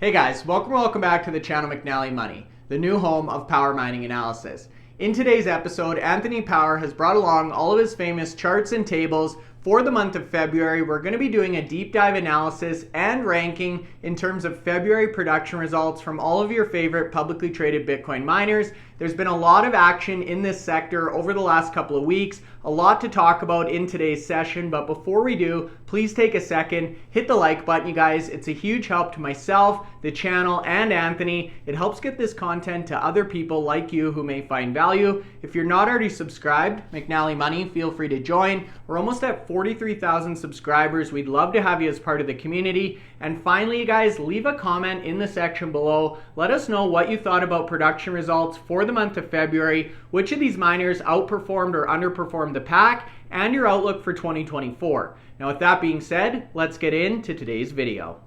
Hey guys, welcome back to the channel McNallie Money, the new home of power mining analysis. In today's episode, Anthony Power has brought along all of his famous charts and tables for the month of February. We're going to be doing a deep dive analysis and ranking in terms of February production results from all of your favorite publicly traded Bitcoin miners. There's been a lot of action in this sector over the last couple of weeks, a lot to talk about in today's session, but before we do, please take a second, hit the like button, you guys. It's a huge help to myself, the channel, and Anthony. It helps get this content to other people like you who may find value. If you're not already subscribed, McNallie Money, feel free to join. We're almost at 43,000 subscribers. We'd love to have you as part of the community. And finally, you guys, leave a comment in the section below. Let us know what you thought about production results for the month of February, which of these miners outperformed or underperformed the pack, and your outlook for 2024. Now, with that being said, let's get into today's video.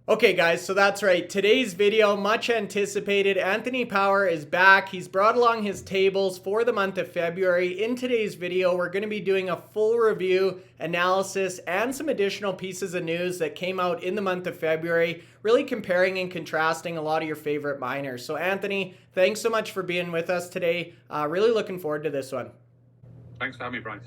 Okay guys, so that's right. Today's video, much anticipated. Anthony Power is back. He's brought along his tables for the month of February. In today's video, we're going to be doing a full review, analysis, and some additional pieces of news that came out in the month of February, really comparing and contrasting a lot of your favorite miners. So Anthony, thanks so much for being with us today. Really looking forward to this one. Thanks for having me, Bryce.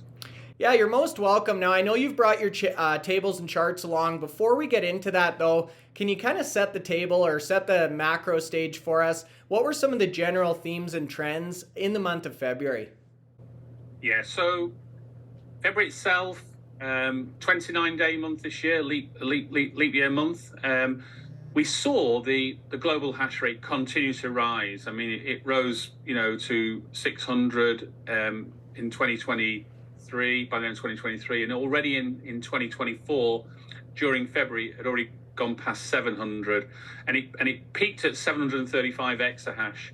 Yeah, you're most welcome. Now, I know you've brought your tables and charts along. Before we get into that, though, can you kind of set the table or set the macro stage for us? What were some of the general themes and trends in the month of February? Yeah, so February itself, 29-day month this year, leap year month. We saw the global hash rate continue to rise. I mean, it rose, to 600 in 2023, by the end of 2023, and already in 2024, during February, it had already gone past 700, and it peaked at 735 exahash.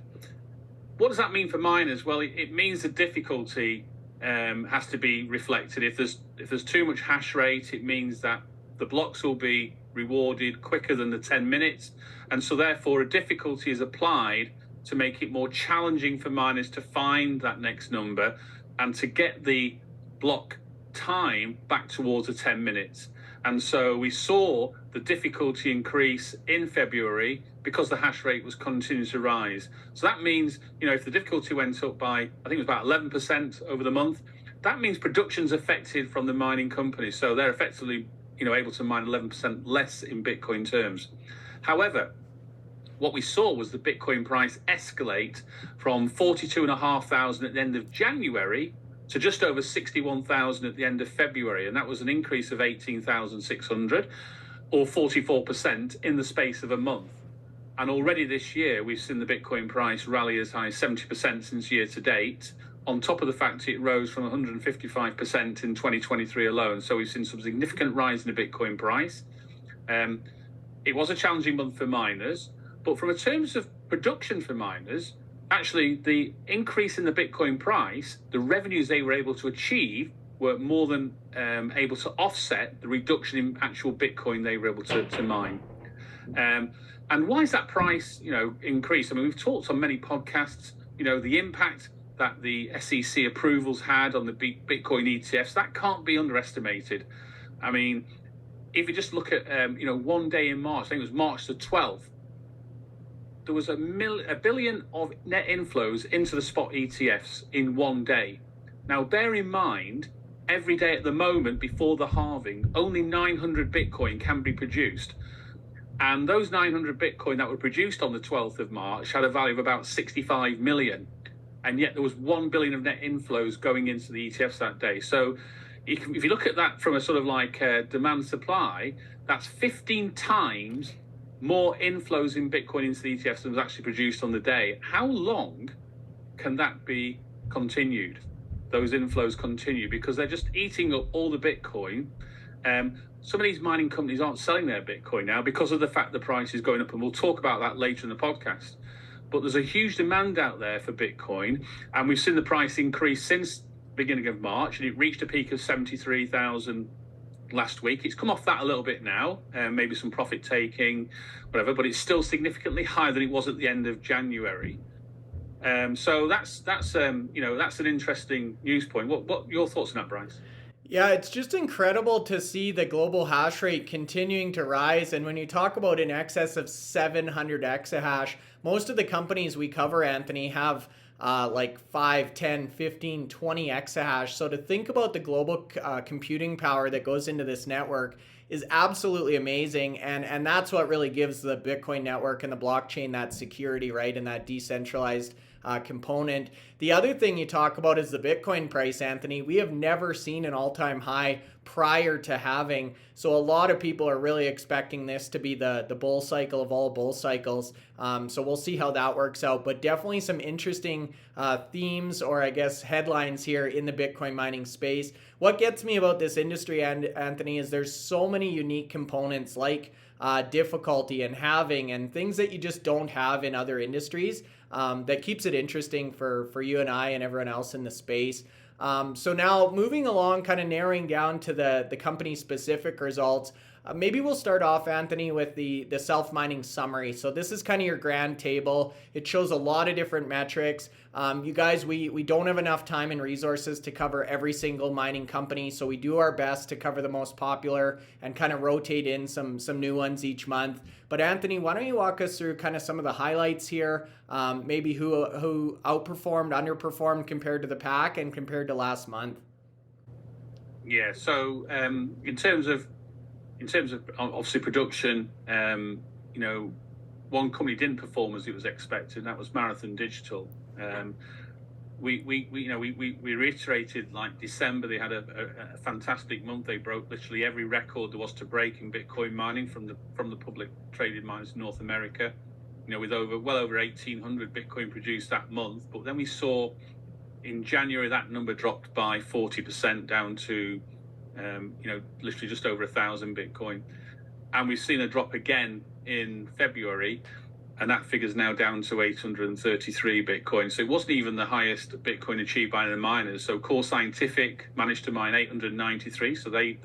What does that mean for miners? Well, it means the difficulty has to be reflected. If there's too much hash rate, it means that the blocks will be rewarded quicker than the 10 minutes, and so therefore a difficulty is applied to make it more challenging for miners to find that next number and to get the block time back towards the 10 minutes. And so we saw the difficulty increase in February because the hash rate was continuing to rise. So that means, if the difficulty went up by, I think it was about 11% over the month, that means production's affected from the mining companies. So they're effectively, able to mine 11% less in Bitcoin terms. However, what we saw was the Bitcoin price escalate from 42,500 at the end of January to just over 61,000 at the end of February. And that was an increase of 18,600 or 44% in the space of a month. And already this year, we've seen the Bitcoin price rally as high as 70% since year to date, on top of the fact it rose from 155% in 2023 alone. So we've seen some significant rise in the Bitcoin price. It was a challenging month for miners, but from a terms of production for miners, actually, the increase in the Bitcoin price, the revenues they were able to achieve were more than able to offset the reduction in actual Bitcoin they were able to mine. And why is that price, increase? I mean, we've talked on many podcasts, the impact that the SEC approvals had on the Bitcoin ETFs, that can't be underestimated. I mean, if you just look at, one day in March, I think it was March the 12th, there was a billion of net inflows into the spot ETFs in one day. Now, bear in mind, every day at the moment before the halving, only 900 Bitcoin can be produced. And those 900 Bitcoin that were produced on the 12th of March had a value of about 65 million. And yet there was 1 billion of net inflows going into the ETFs that day. So if you look at that from a sort of like demand supply, that's 15 times more inflows in Bitcoin into the ETFs than was actually produced on the day. How long can that be continued? Those inflows continue because they're just eating up all the Bitcoin. Some of these mining companies aren't selling their Bitcoin now because of the fact the price is going up, and we'll talk about that later in the podcast. But there's a huge demand out there for Bitcoin, and we've seen the price increase since the beginning of March, and it reached a peak of 73,000 last week. It's come off that a little bit now, maybe some profit taking, whatever, but it's still significantly higher than it was at the end of January. So that's an interesting news point. What your thoughts on that, Bryce? Yeah, it's just incredible to see the global hash rate continuing to rise. And when you talk about in excess of 700 exahash, most of the companies we cover, Anthony, have like 5, 10, 15, 20 exahash. So to think about the global computing power that goes into this network is absolutely amazing. And that's what really gives the Bitcoin network and the blockchain that security, right? And that decentralized component. The other thing you talk about is the Bitcoin price, Anthony. We have never seen an all-time high prior to halving. So a lot of people are really expecting this to be the bull cycle of all bull cycles. So we'll see how that works out. But definitely some interesting themes, or I guess headlines here in the Bitcoin mining space. What gets me about this industry, Anthony, is there's so many unique components like difficulty and halving and things that you just don't have in other industries. That keeps it interesting for you and I and everyone else in the space. So now moving along, kind of narrowing down to the company specific results. Maybe we'll start off, Anthony, with the self-mining summary. So this is kind of your grand table. It shows a lot of different metrics. You guys, we don't have enough time and resources to cover every single mining company, so we do our best to cover the most popular and kind of rotate in some new ones each month. But Anthony, why don't you walk us through kind of some of the highlights here, maybe who outperformed, underperformed compared to the pack and compared to last month? Yeah, so in terms of obviously production, one company didn't perform as it was expected, and that was Marathon Digital. We reiterated like December. They had a fantastic month. They broke literally every record there was to break in Bitcoin mining from the public traded miners in North America. With well over 1,800 Bitcoin produced that month. But then we saw in January that number dropped by 40% down to literally just over 1,000 Bitcoin, and we've seen a drop again in February, and that figure's now down to 833 Bitcoin. So it wasn't even the highest Bitcoin achieved by the miners. So Core Scientific managed to mine 893, so they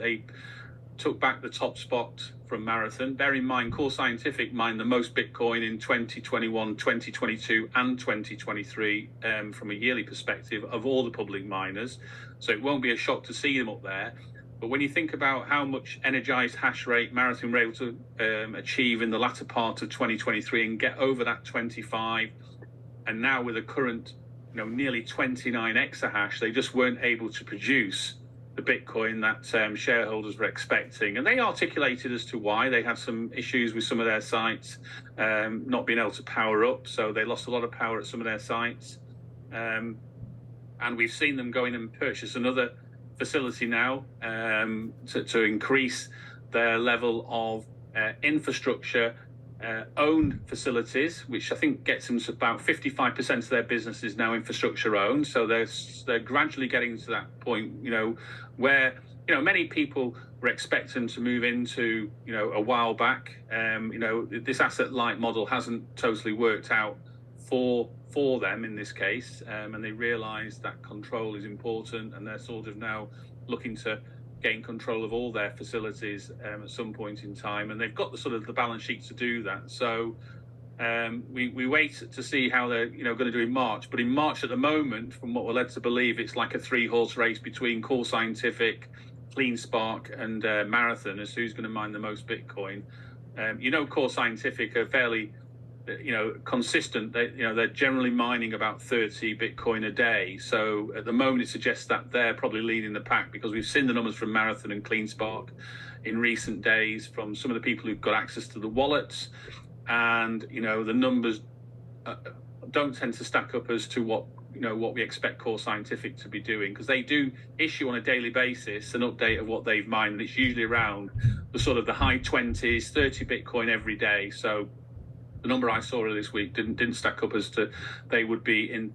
took back the top spot from Marathon. Bear in mind, Core Scientific mined the most Bitcoin in 2021, 2022, and 2023 from a yearly perspective of all the public miners. So it won't be a shock to see them up there. But when you think about how much energized hash rate Marathon were able to achieve in the latter part of 2023 and get over that 25, and now with a current nearly 29 exahash, they just weren't able to produce the Bitcoin that shareholders were expecting. And they articulated as to why. They had some issues with some of their sites not being able to power up, so they lost a lot of power at some of their sites. And we've seen them go in and purchase another facility now to increase their level of infrastructure owned facilities, which I think gets them to about 55% of their business is now infrastructure owned. So they're gradually getting to that point, where many people were expecting to move into a while back. This asset light model hasn't totally worked out for them in this case, and they realize that control is important, and they're sort of now looking to gain control of all their facilities at some point in time, and they've got the balance sheet to do that. So we wait to see how they're going to do in March. But in March at the moment, from what we're led to believe, it's like a 3-horse race between Core Scientific, CleanSpark, and Marathon as who's going to mine the most Bitcoin. Core Scientific are fairly consistent. They're generally mining about 30 Bitcoin a day. So at the moment, it suggests that they're probably leading the pack, because we've seen the numbers from Marathon and CleanSpark in recent days from some of the people who've got access to the wallets, and the numbers don't tend to stack up as to what we expect Core Scientific to be doing, because they do issue on a daily basis an update of what they've mined, and it's usually around the high 20s, 30 Bitcoin every day. So the number I saw this week didn't stack up as to they would be in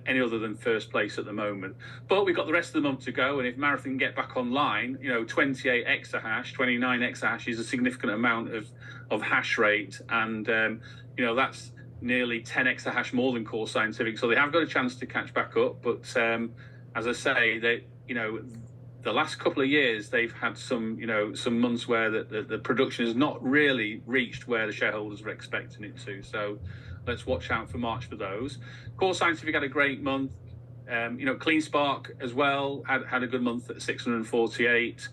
any other than first place at the moment. But we've got the rest of the month to go, and if Marathon get back online, 28 exahash, 29 exahash is a significant amount of hash rate, and that's nearly 10 exahash more than Core Scientific. So they have got a chance to catch back up. But as I say, they the last couple of years, they've had some months where the production has not really reached where the shareholders were expecting it to. So let's watch out for March for those. Core Scientific had a great month. CleanSpark as well had a good month at 648.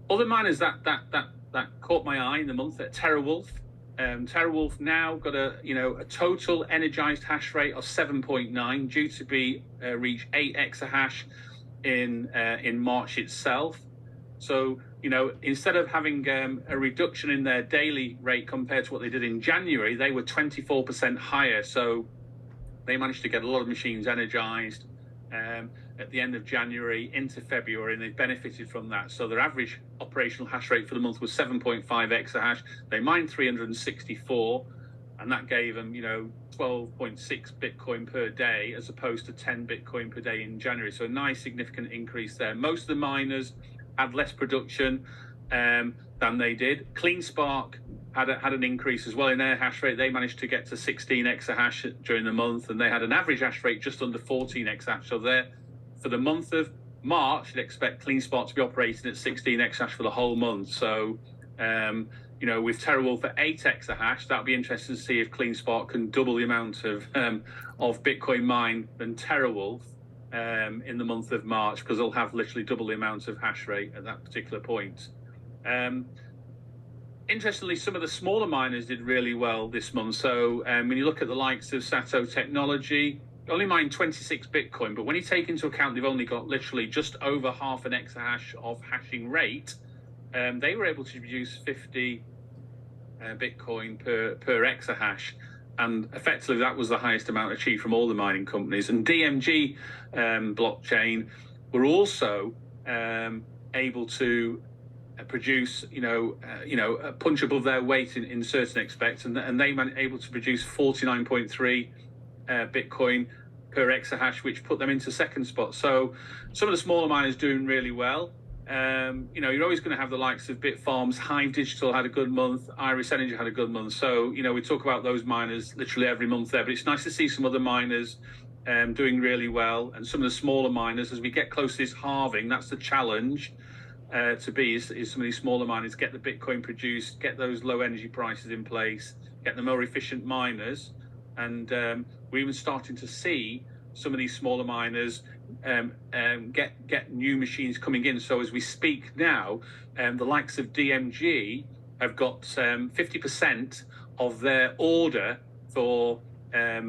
Other miners that caught my eye in the month at TeraWulf. TeraWulf now got a total energized hash rate of 7.9, due to be reach 8 exahash in March itself. So instead of having a reduction in their daily rate compared to what they did in January, they were 24% higher. So they managed to get a lot of machines energized at the end of January into February, and they've benefited from that. So their average operational hash rate for the month was 7.5 exahash. They mined 364, and that gave them 12.6 Bitcoin per day, as opposed to 10 Bitcoin per day in January. So a nice significant increase there. Most of the miners had less production than they did. CleanSpark had an increase as well in their hash rate. They managed to get to 16 exahash during the month, and they had an average hash rate just under 14 exahash. So there, for the month of March, you'd expect CleanSpark to be operating at 16 exahash for the whole month. So, with TeraWulf at 8 exahash, that'll be interesting to see if CleanSpark can double the amount of Bitcoin mined than TeraWulf in the month of March, because they'll have literally double the amount of hash rate at that particular point. Interestingly, some of the smaller miners did really well this month. So when you look at the likes of SATO Technology, only mined 26 Bitcoin, but when you take into account they've only got literally just over half an exahash of hashing rate, they were able to produce 50 Bitcoin per exahash. And effectively, that was the highest amount achieved from all the mining companies. And DMG blockchain were also able to produce, a punch above their weight in certain aspects, and they were able to produce 49.3 Bitcoin per exahash, which put them into second spot. So some of the smaller miners doing really well. You're always going to have the likes of Bitfarms. Hive Digital had a good month. Iris Energy had a good month. So we talk about those miners literally every month there, but it's nice to see some other miners doing really well, and some of the smaller miners, as we get close to this halving, that's the challenge. Is some of these smaller miners get the Bitcoin produced, get those low energy prices in place, get the more efficient miners, and we're even starting to see some of these smaller miners get new machines coming in. So as we speak now, the likes of DMG have got 50% of their order for I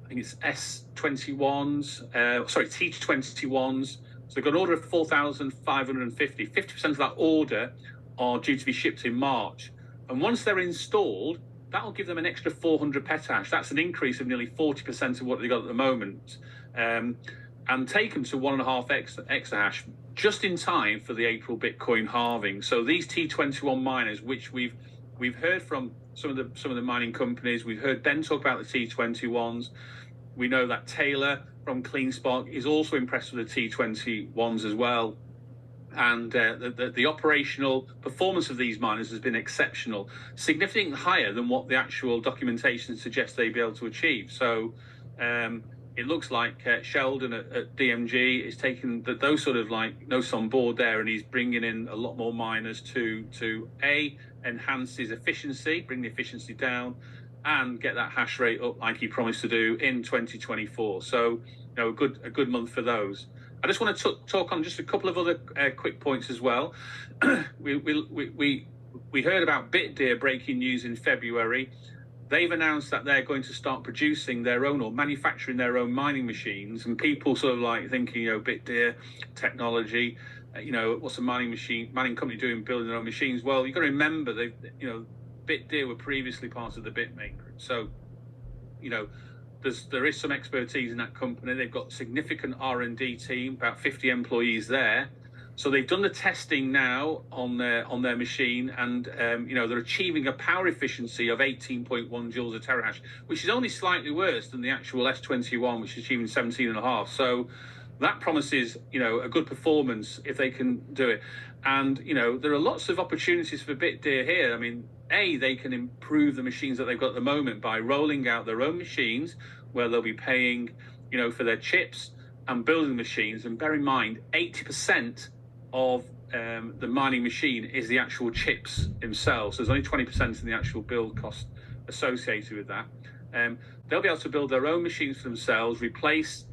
think it's S21s, T21s. So they've got an order of 4,550. 50% of that order are due to be shipped in March. And once they're installed, that'll give them an extra 400 petahash. That's an increase of nearly 40% of what they've got at the moment. And take them to 1.5 exahash just in time for the April Bitcoin halving. So these T21 miners, which we've heard from some of the mining companies, we've heard Ben talk about the T21s. We know that Taylor from CleanSpark is also impressed with the T21s as well. And the operational performance of these miners has been exceptional, significantly higher than what the actual documentation suggests they'd be able to achieve. So it looks like Sheldon at DMG is taking those sort of notes on board there, and he's bringing in a lot more miners to enhance his efficiency, bring the efficiency down, and get that hash rate up like he promised to do in 2024. So a good month for those. I just want to talk on just a couple of other quick points as well. We heard about Bitdeer breaking news in February. They've announced that they're going to start producing their own or manufacturing their own mining machines, and people sort of thinking, Bitdeer technology, what's a mining company doing building their own machines? Well, you've got to remember Bitdeer were previously part of the BitMaker, so there is some expertise in that company. They've got a significant R&D team, about 50 employees there. So they've done the testing now on their machine, and they're achieving a power efficiency of 18.1 joules a terahash, which is only slightly worse than the actual S21, which is achieving 17.5. So that promises a good performance if they can do it. And there are lots of opportunities for Bitdeer here. I mean, they can improve the machines that they've got at the moment by rolling out their own machines, where they'll be paying for their chips and building machines. And bear in mind, 80% of the mining machine is the actual chips themselves. So there's only 20% in the actual build cost associated with that. They'll be able to build their own machines for themselves, replace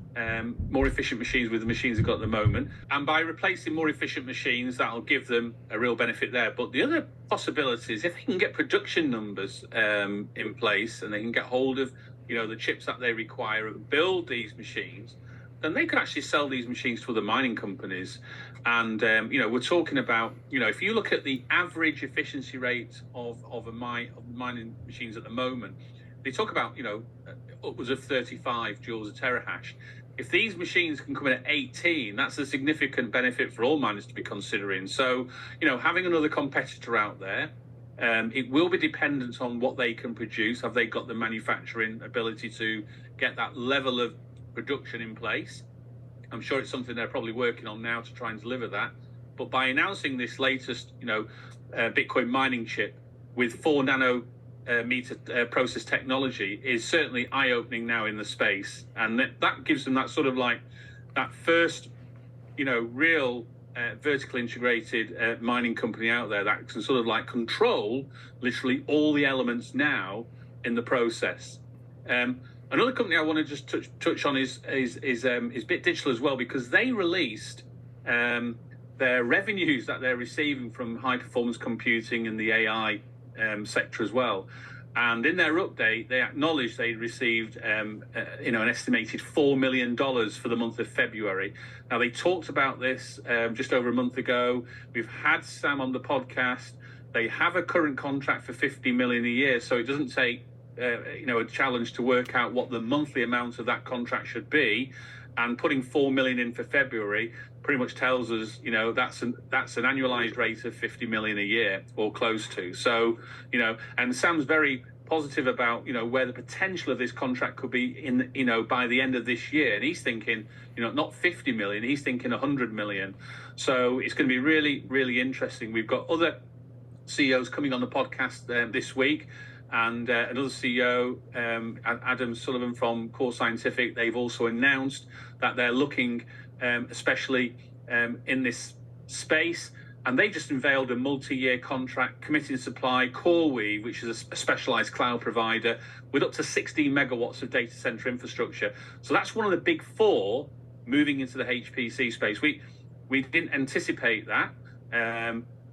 more efficient machines with the machines they've got at the moment. And by replacing more efficient machines, that'll give them a real benefit there. But the other possibility is if they can get production numbers in place and they can get hold of, the chips that they require and build these machines, then they could actually sell these machines to other mining companies. And, we're talking about, if you look at the average efficiency rate of mining machines at the moment, they talk about, upwards of 35 joules a terahash. If these machines can come in at 18, that's a significant benefit for all miners to be considering. So, having another competitor out there, it will be dependent on what they can produce. Have they got the manufacturing ability to get that level of production in place? I'm sure it's something they're probably working on now to try and deliver that. But by announcing this latest, Bitcoin mining chip with 4 nanometer process technology is certainly eye-opening now in the space, and that gives them that sort of like that first, real vertically integrated mining company out there that can sort of like control literally all the elements now in the process. Another company I want to just touch on is Bitdigital as well, because they released their revenues that they're receiving from high performance computing and the AI sector as well. And in their update, they acknowledged they received, an estimated $4 million for the month of February. Now, they talked about this just over a month ago. We've had Sam on the podcast. They have a current contract for $50 million a year, so it doesn't take, a challenge to work out what the monthly amount of that contract should be. And putting $4 million in for February pretty much tells us, that's an annualized rate of $50 million a year or close to. So, and Sam's very positive about, where the potential of this contract could be in, by the end of this year. And he's thinking, not 50 million, he's thinking 100 million. So it's going to be really, really interesting. We've got other CEOs coming on the podcast this week. And another CEO, Adam Sullivan from Core Scientific, they've also announced that they're looking especially in this space. And they just unveiled a multi-year contract committing to supply CoreWeave, which is a specialized cloud provider, with up to 16 megawatts of data center infrastructure. So that's one of the big four moving into the HPC space. We didn't anticipate that.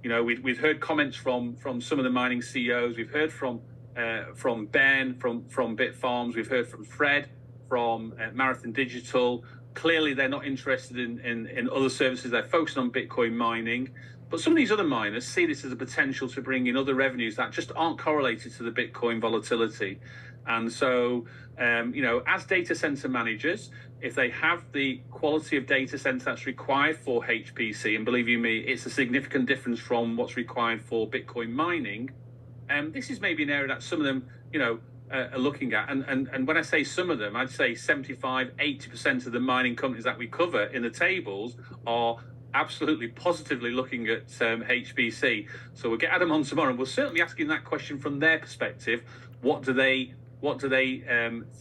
We've heard comments from some of the mining CEOs. We've heard from Ben from Bitfarms. We've heard from Fred from Marathon Digital. Clearly, they're not interested in other services. They're focusing on Bitcoin mining. But some of these other miners see this as a potential to bring in other revenues that just aren't correlated to the Bitcoin volatility. And so, as data center managers, if they have the quality of data center that's required for HPC, and believe you me, it's a significant difference from what's required for Bitcoin mining, this is maybe an area that some of them, are looking at. And when I say some of them, I'd say 75-80% of the mining companies that we cover in the tables are absolutely positively looking at HPC. So we'll get Adam on tomorrow, and we'll certainly be asking that question from their perspective. What do they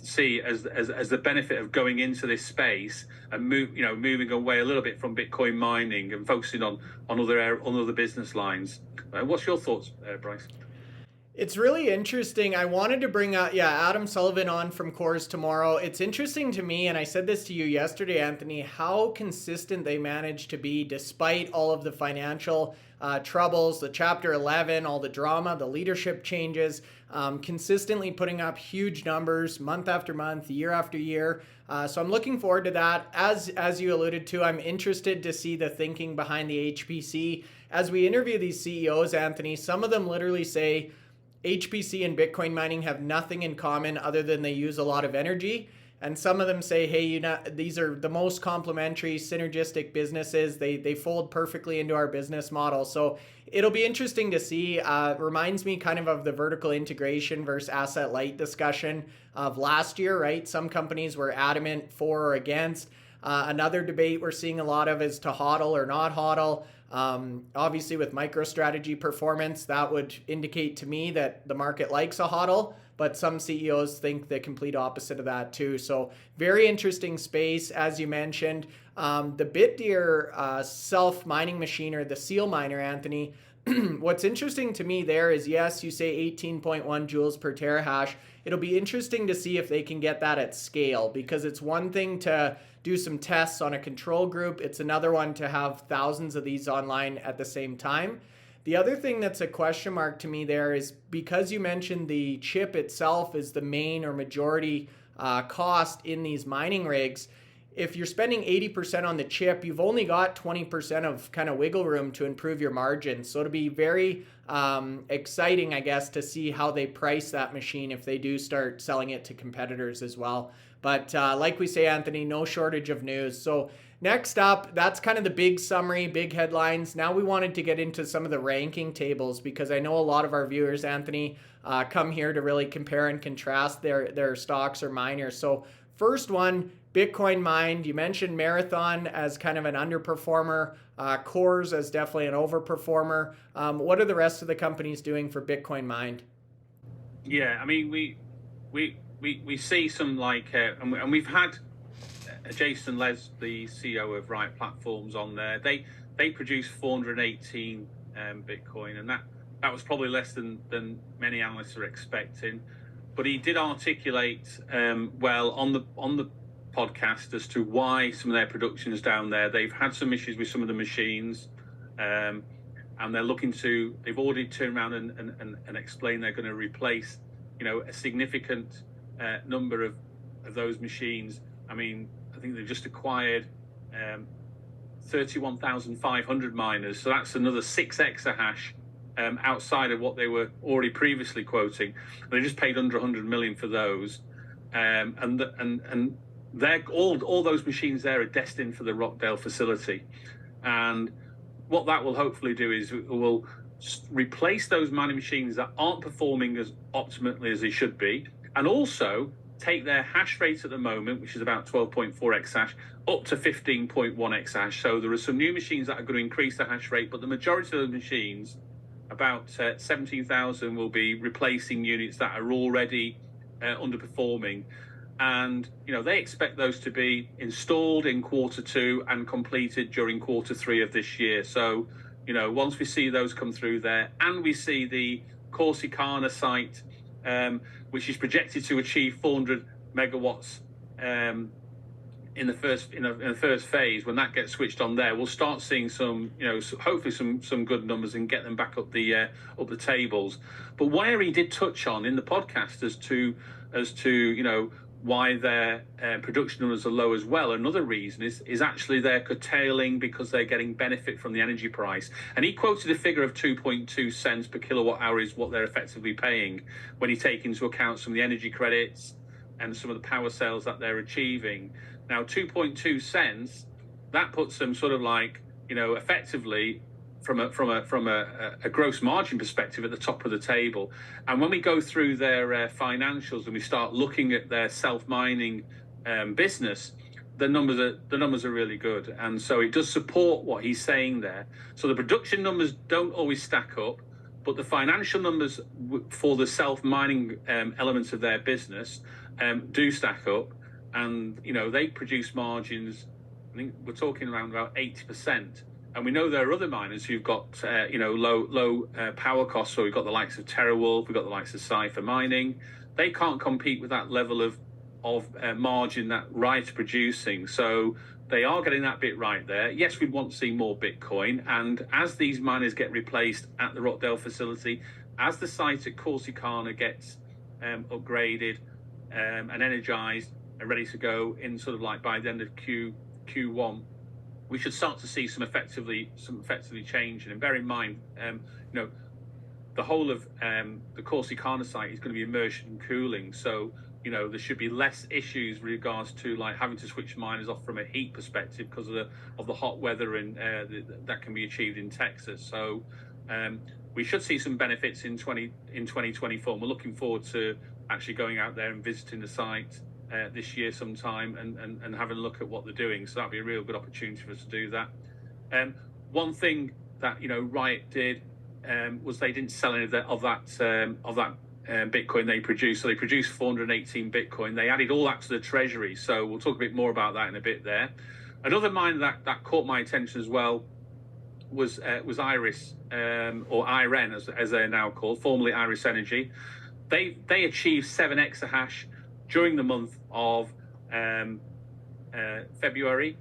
see as the benefit of going into this space and moving away a little bit from Bitcoin mining and focusing on other business lines? What's your thoughts, Bryce? It's really interesting. I wanted to bring Adam Sullivan on from Cores tomorrow. It's interesting to me, and I said this to you yesterday, Anthony, how consistent they managed to be despite all of the financial troubles, the Chapter 11, all the drama, the leadership changes, consistently putting up huge numbers month after month, year after year. So I'm looking forward to that. As you alluded to, I'm interested to see the thinking behind the HPC. As we interview these CEOs, Anthony, some of them literally say, HPC and Bitcoin mining have nothing in common other than they use a lot of energy. And some of them say, hey, these are the most complementary, synergistic businesses. They fold perfectly into our business model. So it'll be interesting to see. Reminds me kind of the vertical integration versus asset light discussion of last year, right? Some companies were adamant for or against. Another debate we're seeing a lot of is to hodl or not hodl. Obviously with MicroStrategy performance, that would indicate to me that the market likes a hodl. but some CEOs think the complete opposite of that too. So very interesting space, as you mentioned. The Bitdeer self-mining machine, or the seal miner, Anthony, what's interesting to me there is, yes, you say 18.1 joules per terahash. It'll be interesting to see if they can get that at scale, because it's one thing to do some tests on a control group. It's another one to have thousands of these online at the same time. The other thing that's a question mark to me there is, because you mentioned the chip itself is the main or majority cost in these mining rigs. If you're spending 80% on the chip, you've only got 20% of kind of wiggle room to improve your margins. So it'll be very exciting, I guess, to see how they price that machine if they do start selling it to competitors as well. But like we say, Anthony, no shortage of news. So next up, that's kind of the big summary, big headlines. Now we wanted to get into some of the ranking tables, because I know a lot of our viewers, Anthony, come here to really compare and contrast their stocks or miners. So first one, Bitcoin mined. You mentioned Marathon as kind of an underperformer, Cores as definitely an overperformer. What are the rest of the companies doing for Bitcoin mined? Yeah, I mean, we see some and we've had Jason Les, the CEO of Riot Platforms, on there. They produced 418 Bitcoin, and that was probably less than many analysts are expecting. But he did articulate well on the podcast as to why some of their production is down there. They've had some issues with some of the machines, and they've already turned around and explained they're going to replace, a significant number of those machines. I mean, I think they've just acquired 31,500 miners, so that's another 6 exahash outside of what they were already previously quoting. They just paid under 100 million for those, and they're all those machines there are destined for the Rockdale facility. And what that will hopefully do is it will replace those mining machines that aren't performing as optimally as they should be, and also take their hash rate at the moment, which is about 12.4 exahash, up to 15.1 exahash. So there are some new machines that are going to increase the hash rate, but the majority of those machines, about 17,000, will be replacing units that are already underperforming. And they expect those to be installed in Q2 and completed during Q3 of this year. So once we see those come through there, and we see the Corsicana site, which is projected to achieve 400 megawatts in the first phase, when that gets switched on there, we'll start seeing some, hopefully some good numbers and get them back up the tables. But where he did touch on in the podcast as to why their production numbers are low as well, another reason is actually they're curtailing because they're getting benefit from the energy price. And he quoted a figure of 2.2 cents per kilowatt hour is what they're effectively paying when you take into account some of the energy credits and some of the power sales that they're achieving. Now, 2.2 cents, that puts them sort of effectively from a gross margin perspective at the top of the table. And when we go through their financials and we start looking at their self-mining business, the numbers are really good. And so it does support what he's saying there. So the production numbers don't always stack up, but the financial numbers for the self-mining elements of their business do stack up. And, they produce margins, I think we're talking around about 80%. And we know there are other miners who've got, low power costs. So we've got the likes of TeraWulf, we've got the likes of Cipher Mining. They can't compete with that level of margin that Riot are producing. So they are getting that bit right there. Yes, we'd want to see more Bitcoin. And as these miners get replaced at the Rockdale facility, as the site at Corsicana gets upgraded and energized and ready to go in by the end of Q1, we should start to see some effectively changing. And bear in mind, the whole of the Corsicana site is going to be immersion and cooling. So, there should be less issues with regards to having to switch miners off from a heat perspective because of the hot weather and that can be achieved in Texas. So we should see some benefits in 2024. And we're looking forward to actually going out there and visiting the site this year sometime and having a look at what they're doing. So that'd be a real good opportunity for us to do that. One thing that Riot did was they didn't sell any of that Bitcoin they produced. So they produced 418 Bitcoin. They added all that to the treasury. So we'll talk a bit more about that in a bit there. Another mine that caught my attention as well was Iris, or IREN as they're now called, formerly Iris Energy. They achieved 7 exahash during the month of February,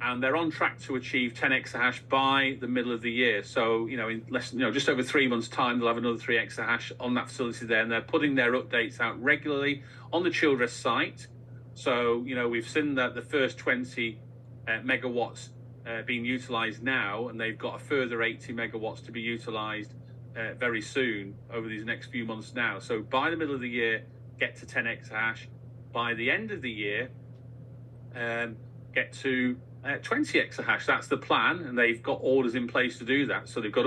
and they're on track to achieve 10 exahash by the middle of the year. So, in less than, just over 3 months' time, they'll have another 3 exahash on that facility there, and they're putting their updates out regularly on the Childress site. So, we've seen that the first 20 megawatts being utilized now, and they've got a further 80 megawatts to be utilized very soon over these next few months now. So by the middle of the year, get to 10 exahash. By the end of the year, get to 20 exahash. That's the plan, and they've got orders in place to do that. So they've got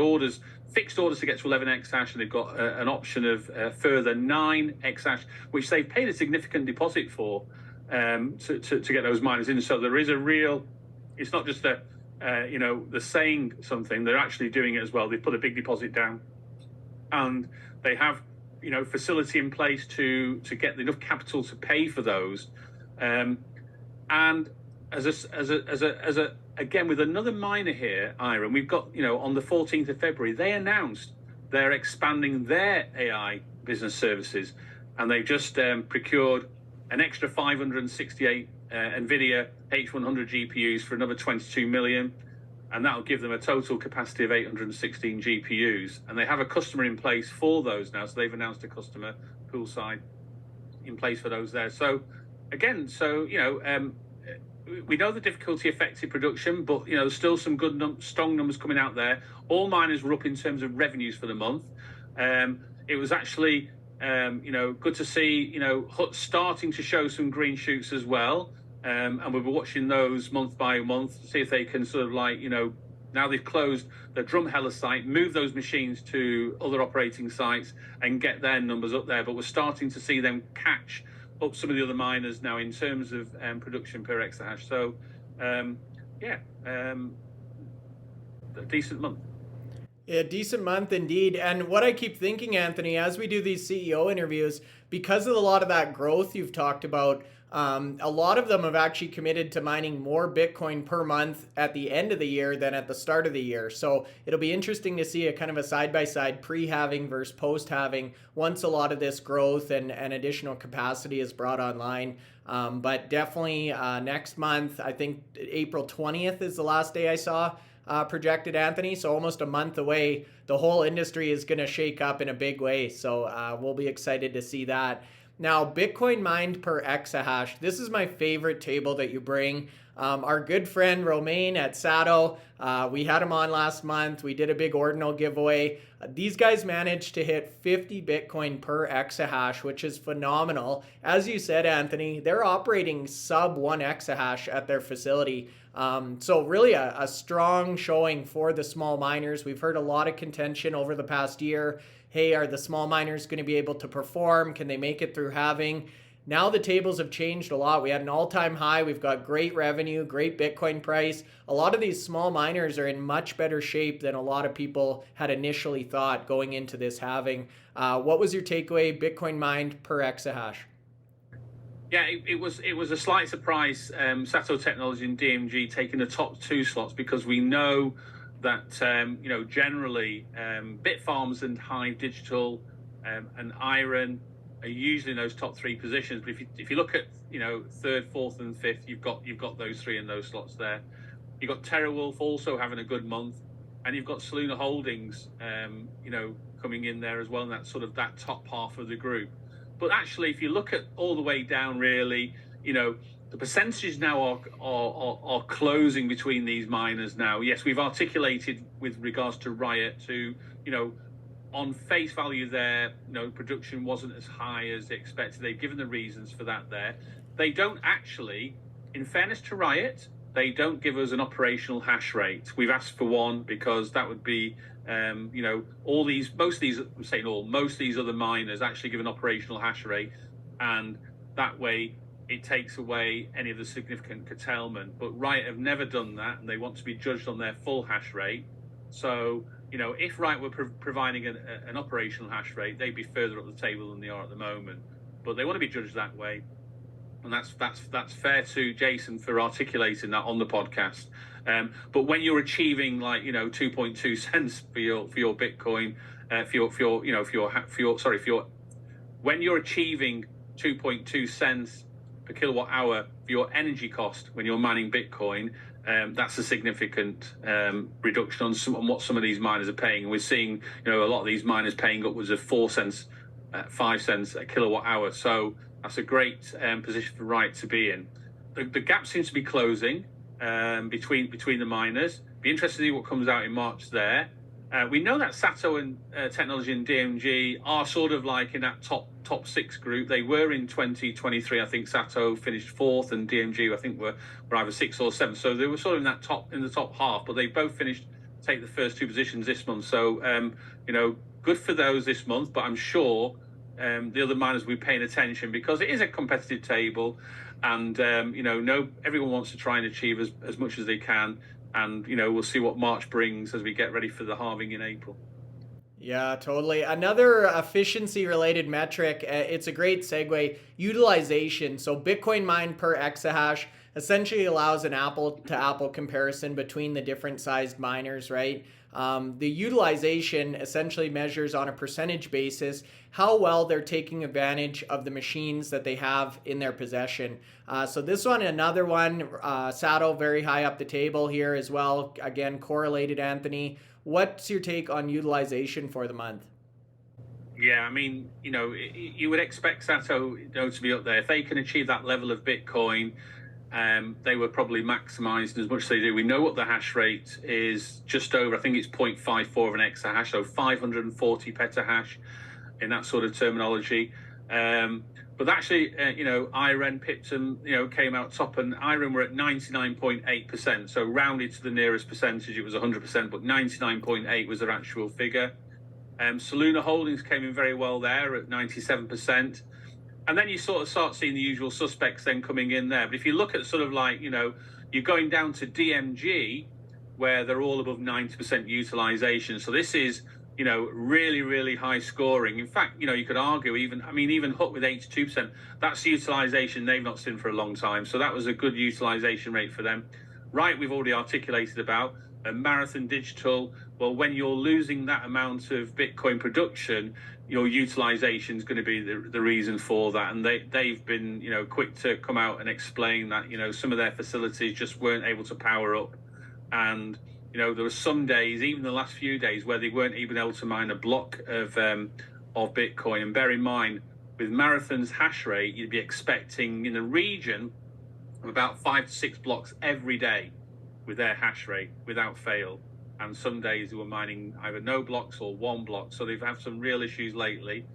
fixed orders to get to 11 exahash, and they've got an option of further 9 exahash, which they've paid a significant deposit for to get those miners in. So there is a real, it's not just they're saying something, they're actually doing it as well. They put a big deposit down, and they have facility in place to get enough capital to pay for those. And again, with another miner here, Iron, we've got, on the 14th of February, they announced they're expanding their AI business services, and they've just procured an extra 568 NVIDIA H100 GPUs for another 22 million, and that'll give them a total capacity of 816 GPUs. And they have a customer in place for those now, so they've announced a customer poolside in place for those there. So again, we know the difficulty affected production, but there's still some good strong numbers coming out there. All miners were up in terms of revenues for the month. It was actually good to see HUT starting to show some green shoots as well, and we'll be watching those month by month to see if they can sort of now they've closed the Drumheller site, move those machines to other operating sites and get their numbers up there. But we're starting to see them catch up some of the other miners now in terms of production per exahash. So a decent month. Yeah, decent month indeed. And what I keep thinking, Anthony, as we do these CEO interviews, because of a lot of that growth you've talked about, a lot of them have actually committed to mining more Bitcoin per month at the end of the year than at the start of the year. So it'll be interesting to see a kind of a side-by-side pre-halving versus post-halving once a lot of this growth and additional capacity is brought online. But definitely next month, I think April 20th is the last day I saw projected, Anthony. So almost a month away, the whole industry is going to shake up in a big way. So we'll be excited to see that. Now, Bitcoin mined per exahash. This is my favorite table that you bring. Our good friend Romain at SATO, we had him on last month. We did a big ordinal giveaway. These guys managed to hit 50 Bitcoin per exahash, which is phenomenal. As you said, Anthony, they're operating sub 1 exahash at their facility. So really a strong showing for the small miners. We've heard a lot of contention over the past year. Hey, are the small miners going to be able to perform? Can they make it through halving? Now the tables have changed a lot. We had an all-time high. We've got great revenue, great Bitcoin price. A lot of these small miners are in much better shape than a lot of people had initially thought going into this halving. What was your takeaway? Bitcoin mined per exahash. Yeah, it was a slight surprise. SATO Technology and DMG taking the top 2 slots, because we know that generally Bitfarms and Hive Digital and Iron are usually in those top 3 positions. But if you look at 3rd, 4th, and 5th, you've got those 3 in those slots there. You've got TeraWulf also having a good month, and you've got Soluna Holdings coming in there as well, in that sort of that top half of the group. But actually, if you look at all the way down, really, the percentages now are closing between these miners now. Yes, we've articulated with regards to Riot to, on face value there, production wasn't as high as expected. They've given the reasons for that there. They don't actually, in fairness to Riot, they don't give us an operational hash rate. We've asked for one because that would be, most of these other miners actually give an operational hash rate, and that way it takes away any of the significant curtailment. But Riot have never done that, and they want to be judged on their full hash rate. So if Riot were providing an operational hash rate, they'd be further up the table than they are at the moment. But they want to be judged that way, and that's fair to Jason for articulating that on the podcast. But when you're achieving 2.2 cents for your Bitcoin, when you're achieving 2.2 cents per kilowatt hour for your energy cost when you're mining Bitcoin, that's a significant reduction on what some of these miners are paying. And we're seeing, a lot of these miners paying upwards of 4 cents, 5 cents a kilowatt hour. So that's a great position for Riot to be in. The gap seems to be closing between the miners. Be interested to see what comes out in March there. We know that SATO and Technology and DMG are sort of like in that top 6 group. They were in 2023. I think SATO finished 4th, and DMG I think were either 6th or 7th. So they were sort of in the top half. But they both finished take the first 2 positions this month. So good for those this month. But I'm sure the other miners will be paying attention, because it is a competitive table, and everyone wants to try and achieve as much as they can. And, we'll see what March brings as we get ready for the halving in April. Yeah, totally. Another efficiency-related metric, it's a great segue, utilization. So Bitcoin mined per exahash essentially allows an apple-to-apple comparison between the different sized miners, right? The utilization essentially measures on a percentage basis how well they're taking advantage of the machines that they have in their possession. So this one, another one, SATO very high up the table here as well. Again, correlated, Anthony. What's your take on utilization for the month? Yeah, I mean, you would expect SATO to be up there. If they can achieve that level of Bitcoin, they were probably maximized as much as they do. We know what the hash rate is, just over, I think it's 0.54 of an exahash, so 540 petahash in that sort of terminology. But actually, IREN pipped and, came out top, and IREN were at 99.8%. So rounded to the nearest percentage, it was 100%, but 99.8 was their actual figure. Soluna Holdings came in very well there at 97%. And then you sort of start seeing the usual suspects then coming in there. But if you look at sort of like, you're going down to DMG, where they're all above 90% utilization. So this is, really, really high scoring. In fact, you could argue even Hook with 82%, that's the utilization they've not seen for a long time. So that was a good utilization rate for them. Riot, we've already articulated about. Marathon Digital, well, when you're losing that amount of Bitcoin production, your utilization is going to be the reason for that. And they've been, quick to come out and explain that, some of their facilities just weren't able to power up. And, there were some days, even the last few days, where they weren't even able to mine a block of Bitcoin. And bear in mind, with Marathon's hash rate, you'd be expecting in the region of about 5 to 6 blocks every day with their hash rate without fail. And some days they were mining either no blocks or 1 block. So they've had some real issues lately.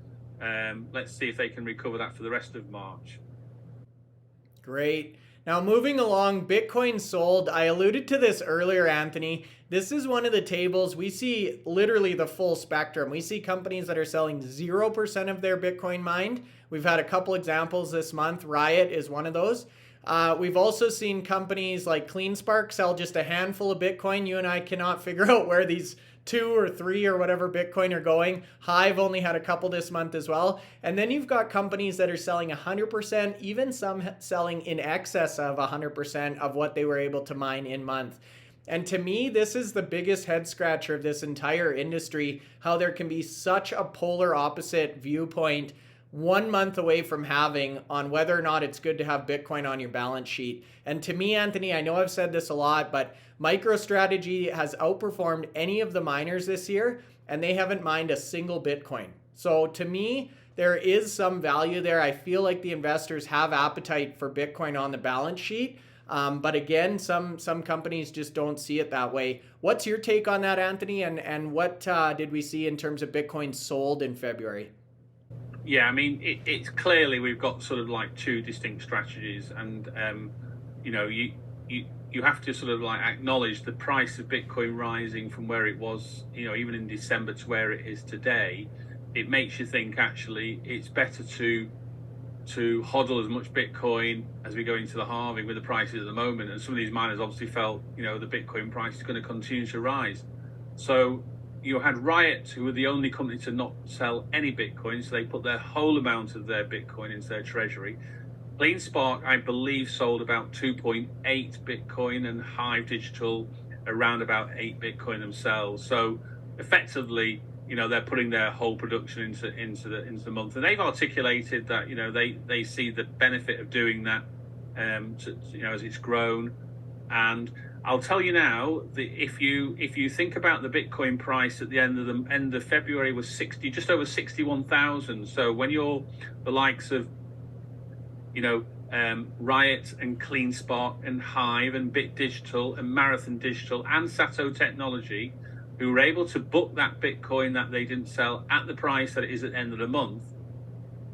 Let's see if they can recover that for the rest of March. Great. Now moving along, Bitcoin sold. I alluded to this earlier, Anthony. This is one of the tables. We see literally the full spectrum. We see companies that are selling 0% of their Bitcoin mined. We've had a couple examples this month. Riot is one of those. We've also seen companies like CleanSpark sell just a handful of Bitcoin. You and I cannot figure out where these 2 or 3 or whatever Bitcoin are going. Hive only had a couple this month as well. And then you've got companies that are selling 100%, even some selling in excess of 100% of what they were able to mine in month. And to me, this is the biggest head scratcher of this entire industry, how there can be such a polar opposite viewpoint 1 month away from halving on whether or not it's good to have Bitcoin on your balance sheet. And to me, Anthony, I know I've said this a lot, but MicroStrategy has outperformed any of the miners this year, and they haven't mined a single Bitcoin. So to me, there is some value there. I feel like the investors have appetite for Bitcoin on the balance sheet. But again, some companies just don't see it that way. What's your take on that, Anthony? And what did we see in terms of Bitcoin sold in February? Yeah, I mean, it's clearly we've got sort of like 2 distinct strategies, and you have to sort of like acknowledge the price of Bitcoin rising from where it was, even in December to where it is today. It makes you think actually it's better to hodl as much Bitcoin as we go into the halving with the prices at the moment. And some of these miners obviously felt, the Bitcoin price is going to continue to rise. So you had Riot, who were the only company to not sell any Bitcoin, so they put their whole amount of their Bitcoin into their treasury. CleanSpark, I believe, sold about 2.8 Bitcoin, and Hive Digital around about 8 Bitcoin themselves. So effectively, they're putting their whole production into the month, and they've articulated that they see the benefit of doing that, as it's grown. And I'll tell you now that if you think about the Bitcoin price at the end of February was just over 61,000. So when you're the likes of Riot and CleanSpark and Hive and Bit Digital and Marathon Digital and SATO Technology, who were able to book that Bitcoin that they didn't sell at the price that it is at the end of the month.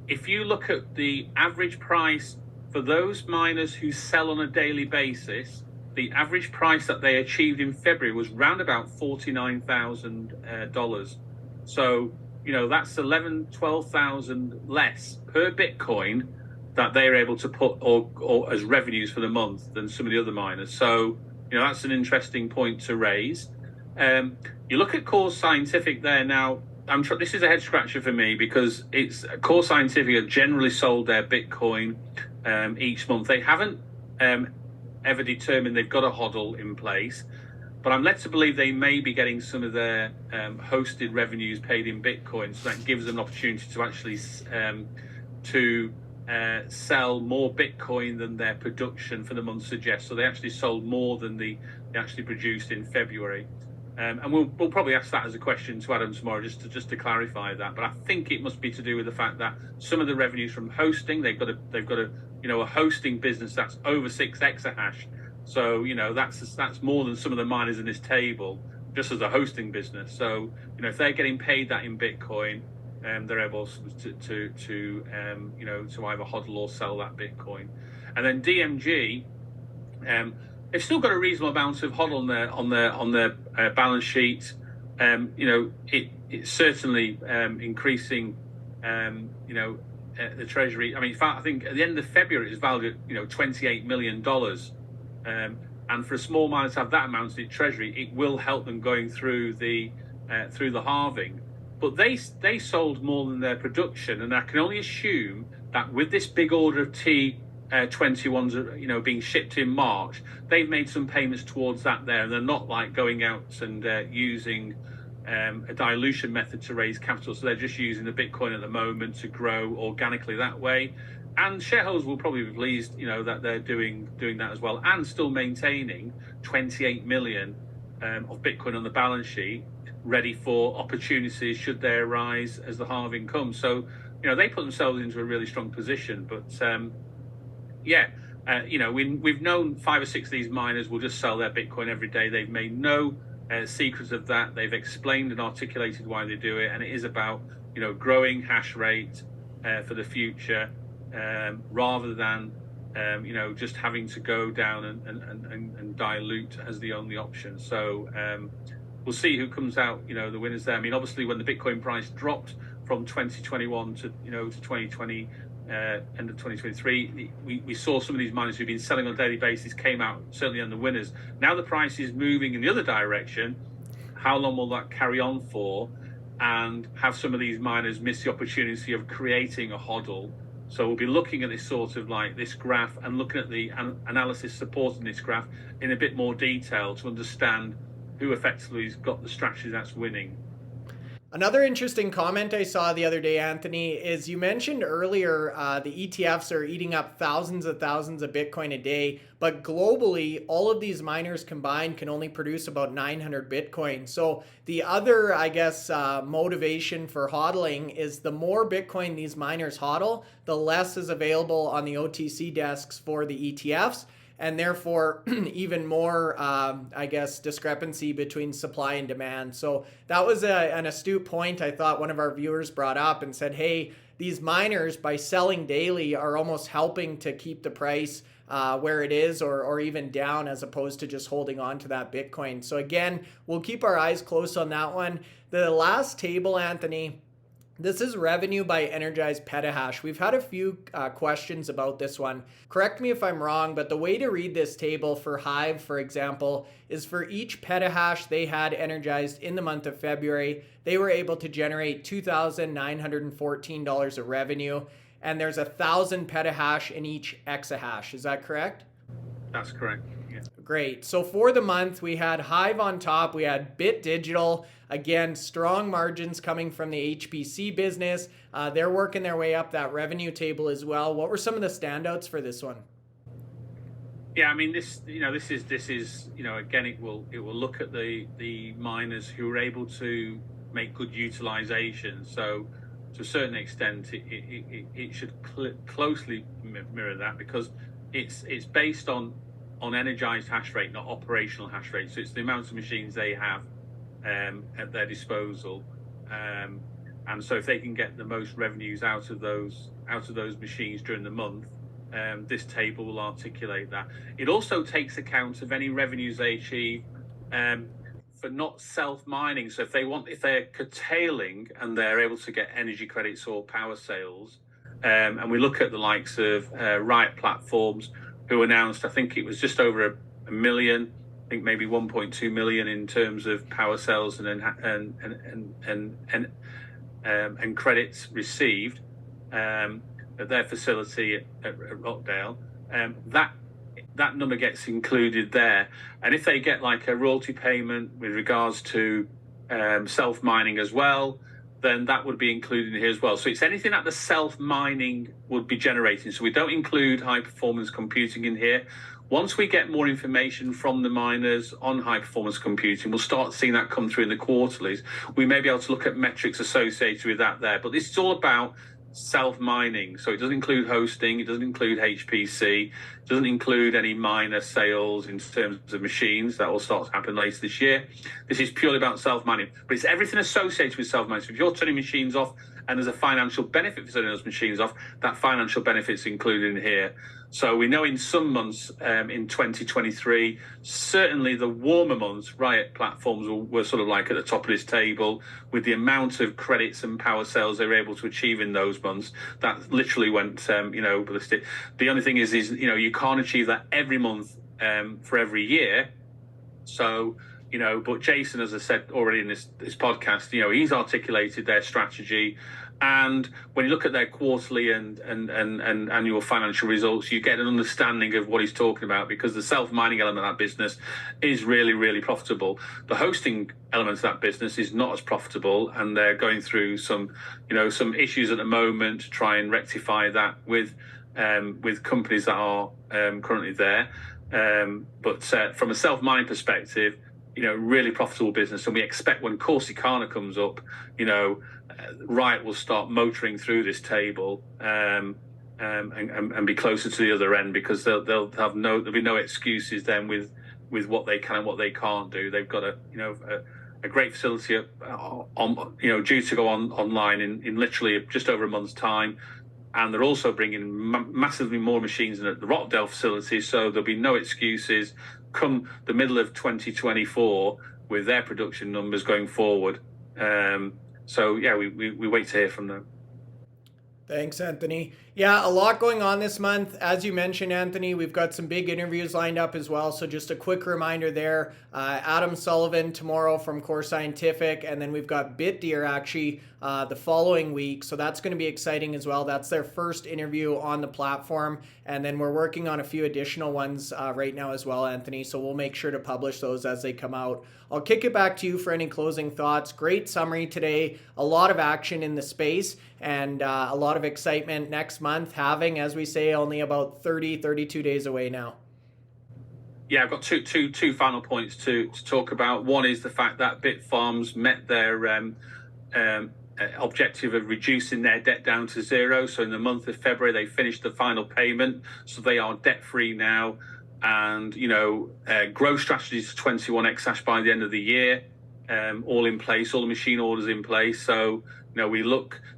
If you look at the average price for those miners who sell on a daily basis, the average price that they achieved in February was round about $49,000. So, that's 12,000 less per Bitcoin that they're able to put or as revenues for the month than some of the other miners. So, that's an interesting point to raise. You look at Core Scientific there now. This is a head scratcher for me because Core Scientific have generally sold their Bitcoin each month. They haven't ever determined they've got a HODL in place, but I'm led to believe they may be getting some of their hosted revenues paid in Bitcoin, so that gives them an opportunity to actually sell more Bitcoin than their production for the month suggests. So they actually sold more than they actually produced in February. And we'll probably ask that as a question to Adam tomorrow, just to clarify that. But I think it must be to do with the fact that some of the revenues from hosting, they've got a hosting business that's over 6 exahash. So that's more than some of the miners in this table, just as a hosting business. So if they're getting paid that in Bitcoin, they're able to either hodl or sell that Bitcoin. And then DMG. They've still got a reasonable amount of HODL on their balance sheet. It's certainly increasing. The treasury. I mean, in fact, I think at the end of February it was valued at $28 million. And for a small miner to have that amount in treasury, it will help them going through the halving. But they sold more than their production, and I can only assume that with this big order of T21s, being shipped in March, they've made some payments towards that there, and they're not like going out and using a dilution method to raise capital. So they're just using the Bitcoin at the moment to grow organically that way. And shareholders will probably be pleased, that they're doing that as well, and still maintaining 28 million of Bitcoin on the balance sheet, ready for opportunities should they arise as the halving comes. So, they put themselves into a really strong position. But we've known 5 or 6 of these miners will just sell their Bitcoin every day. They've made no secrets of that. They've explained and articulated why they do it, and it is about growing hash rate for the future, rather than just having to go down and dilute as the only option. So we'll see who comes out the winners there. I mean, obviously when the Bitcoin price dropped from 2021 to 2020, end of 2023, we saw some of these miners who've been selling on a daily basis came out certainly on the winners. Now the price is moving in the other direction. How long will that carry on for? And have some of these miners miss the opportunity of creating a HODL? So we'll be looking at this sort of like this graph and looking at the analysis supporting this graph in a bit more detail to understand who effectively has got the strategy that's winning. Another interesting comment I saw the other day, Anthony, is you mentioned earlier the ETFs are eating up thousands of Bitcoin a day, but globally, all of these miners combined can only produce about 900 Bitcoin. So the other, motivation for hodling is the more Bitcoin these miners hodl, the less is available on the OTC desks for the ETFs. And therefore, even more, discrepancy between supply and demand. So that was an astute point I thought one of our viewers brought up and said, hey, these miners, by selling daily, are almost helping to keep the price where it is or even down, as opposed to just holding on to that Bitcoin. So again, we'll keep our eyes close on that one. The last table, Anthony, This is revenue by energized petahash. We've had a few questions about this one. Correct me if I'm wrong, but the way to read this table for Hive, for example, is for each petahash they had energized in the month of February, they were able to generate $2,914 of revenue, and there's 1,000 petahash in each exahash. Is that correct? That's correct. Yeah. Great. So for the month, we had Hive on top. We had Bit Digital. Again, strong margins coming from the HPC business. They're working their way up that revenue table as well. What were some of the standouts for this one? Yeah, I mean, this is again, it will look at the miners who are able to make good utilization. So to a certain extent, it should closely mirror that, because it's based on energized hash rate, not operational hash rate. So it's the amount of machines they have at their disposal, and so if they can get the most revenues out of those machines during the month, this table will articulate that. It also takes account of any revenues they achieve for not self-mining. So if they're curtailing and they're able to get energy credits or power sales, and we look at the likes of Riot platforms, who announced, I think it was just over a million, I think maybe 1.2 million in terms of power sales and credits received at their facility at Rockdale. That number gets included there, and if they get like a royalty payment with regards to self-mining as well, then that would be included in here as well. So it's anything that the self-mining would be generating. So we don't include high-performance computing in here. Once we get more information from the miners on high-performance computing, we'll start seeing that come through in the quarterlies. We may be able to look at metrics associated with that there. But this is all about self-mining. So it doesn't include hosting, it doesn't include HPC, it doesn't include any miner sales in terms of machines. That will start to happen later this year. This is purely about self-mining, but it's everything associated with self-mining. So if you're turning machines off and there's a financial benefit for turning those machines off, that financial benefit's included in here. So we know in some months in 2023, certainly the warmer months, Riot platforms were sort of like at the top of this table with the amount of credits and power sales they were able to achieve in those months. That literally went, ballistic. The only thing is, you can't achieve that every month for every year. So, but Jason, as I said already in this podcast, he's articulated their strategy. And when you look at their quarterly and annual financial results, you get an understanding of what he's talking about, because the self-mining element of that business is really, really profitable. The hosting element of that business is not as profitable, and they're going through some issues at the moment to try and rectify that with companies that are currently there. But from a self-mining perspective, really profitable business. And we expect when Corsicana comes up, Riot will start motoring through this table and be closer to the other end, because there'll be no excuses then with what they can and what they can't do. They've got a great facility due to go online in literally just over a month's time. And they're also bringing massively more machines in at the Rockdale facility, so there'll be no excuses come the middle of 2024 with their production numbers going forward. So yeah, we wait to hear from them. Thanks, Anthony. Yeah, a lot going on this month. As you mentioned, Anthony, we've got some big interviews lined up as well. So just a quick reminder there, Adam Sullivan tomorrow from Core Scientific, and then we've got Bitdeer actually the following week. So that's going to be exciting as well. That's their first interview on the platform. And then we're working on a few additional ones right now as well, Anthony. So we'll make sure to publish those as they come out. I'll kick it back to you for any closing thoughts. Great summary today. A lot of action in the space and a lot of excitement next month, having, as we say, only about 32 days away now. Yeah, I've got two final points to talk about. One is the fact that Bitfarms met their objective of reducing their debt down to zero. So in the month of February, they finished the final payment. So they are debt-free now. And, growth strategies for 21 exahash by the end of the year, all in place, all the machine orders in place. So,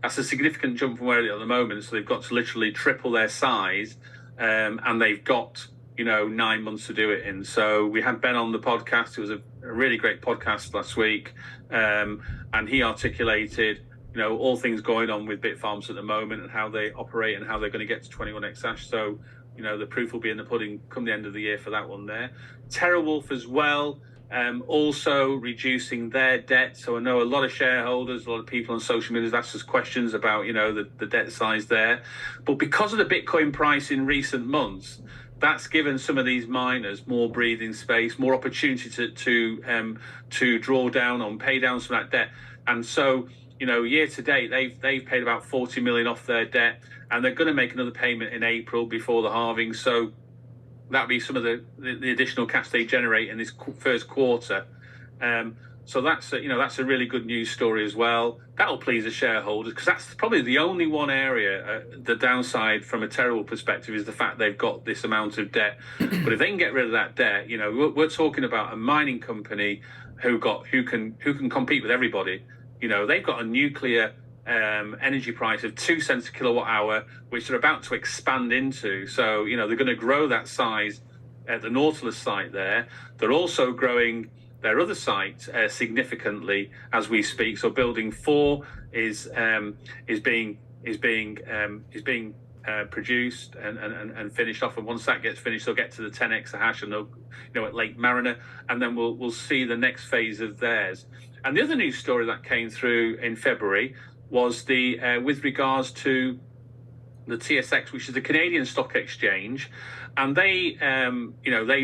that's a significant jump from where they are at the moment. So they've got to literally triple their size, and they've got, 9 months to do it in. So we had Ben on the podcast. It was a really great podcast last week. And he articulated, all things going on with Bitfarms at the moment and how they operate and how they're going to get to 21 exahash. So, the proof will be in the pudding come the end of the year for that one there. TeraWulf as well, also reducing their debt. So I know a lot of shareholders, a lot of people on social media have asked us questions about, the debt size there. But because of the Bitcoin price in recent months, that's given some of these miners more breathing space, more opportunity to draw down on, pay down some of that debt. And so, year to date, they've paid about 40 million off their debt, and they're going to make another payment in April before the halving. So that'll be some of the additional cash they generate in this first quarter. So that's a really good news story as well. That'll please the shareholders, because that's probably the only one area. The downside from a TeraWulf perspective is the fact they've got this amount of debt. But if they can get rid of that debt, we're talking about a mining company who can compete with everybody. They've got a nuclear energy price of 2 cents a kilowatt hour, which they're about to expand into. So, they're going to grow that size at the Nautilus site there. They're also growing their other site significantly as we speak. So building 4 is being produced and finished off. And once that gets finished, they'll get to the 10 exahash and they'll, at Lake Mariner, and then we'll see the next phase of theirs. And the other news story that came through in February was with regards to the TSX, which is the Canadian Stock Exchange, and they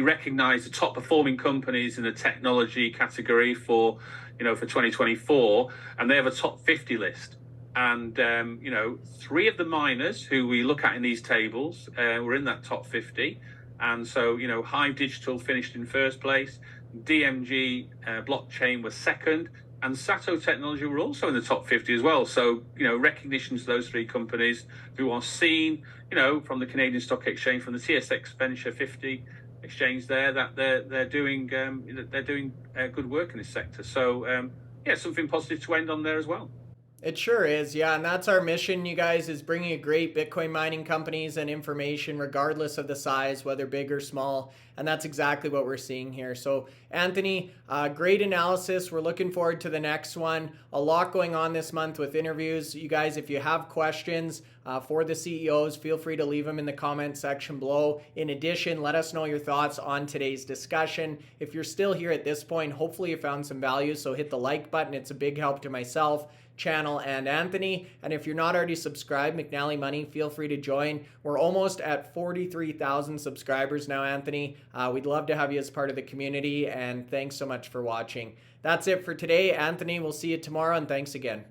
recognise the top performing companies in the technology category for 2024, and they have a top 50 list. And 3 of the miners who we look at in these tables were in that top 50, and so Hive Digital finished in first place, DMG Blockchain was second, and SATO Technology were also in the top 50 as well. So, recognition to those 3 companies who are seen, from the Canadian Stock Exchange, from the TSX Venture 50 exchange there, that they're doing good work in this sector. So, something positive to end on there as well. It sure is, yeah, and that's our mission, you guys, is bringing you great Bitcoin mining companies and information regardless of the size, whether big or small, and that's exactly what we're seeing here. So, Anthony, great analysis. We're looking forward to the next one. A lot going on this month with interviews. You guys, if you have questions for the CEOs, feel free to leave them in the comment section below. In addition, let us know your thoughts on today's discussion. If you're still here at this point, hopefully you found some value, so hit the like button. It's a big help to myself, channel, and Anthony. And if you're not already subscribed, McNallie Money, feel free to join. We're almost at 43,000 subscribers now, Anthony. We'd love to have you as part of the community, and thanks so much for watching. That's it for today. Anthony, we'll see you tomorrow, and thanks again.